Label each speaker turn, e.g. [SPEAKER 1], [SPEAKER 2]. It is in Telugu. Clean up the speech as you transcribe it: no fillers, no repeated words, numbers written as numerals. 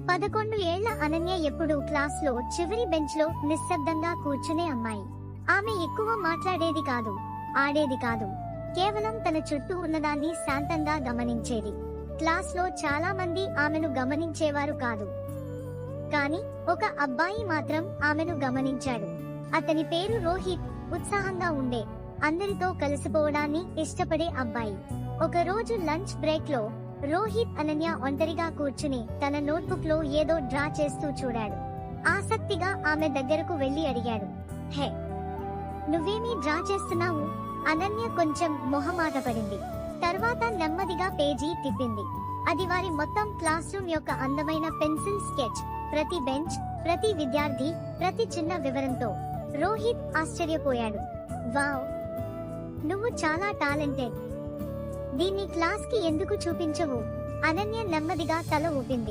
[SPEAKER 1] 11 ఏళ్ల అనన్య ఎప్పుడూ క్లాస్లో చివరి బెంచ్లో నిశ్శబ్దంగా కూర్చునే అమ్మాయి. ఆమె ఎక్కువ మాట్లాడేది కాదు, ఆడేది కాదు, కేవలం తన చుట్టూ ఉన్నదాన్ని శాంతంగా గమనించేది. క్లాస్లో చాలా మంది ఆమెను గమనించేవారు కాదు, కానీ ఒక అబ్బాయి మాత్రం ఆమెను గమనించాడు. అతని పేరు రోహిత్. ఉత్సాహంగా ఉండే, అందరితో కలిసిపోవడాన్ని ఇష్టపడే అబ్బాయి. ఒక రోజు లంచ్ బ్రేక్ లో రోహిత్ అనన్య ఒంటరిగా కూర్చుని తన నోట్బుక్ లో ఏదో డ్రా చేస్తూ చూడాడు. ఆసక్తిగా ఆమె దగ్గరకు వెళ్లి అడిగాడు, హే, నువ్వేమీ డ్రా చేస్తున్నావు? అనన్య కొంచెం మొహమాటపడింది. తర్వాత నెమ్మదిగా పేజీ తిప్పింది. అది వారి మొత్తం క్లాస్ రూమ్ యొక్క అందమైన పెన్సిల్ స్కెచ్. ప్రతి బెంచ్, ప్రతి విద్యార్థి, ప్రతి చిన్న వివరంతో. రోహిత్ ఆశ్చర్యపోయాడు. వావ్, నువ్వు చాలా టాలెంటెడ్. దీన్ని క్లాస్ కి ఎందుకు చూపించవు? అనన్య నెమ్మదిగా తల ఊపింది.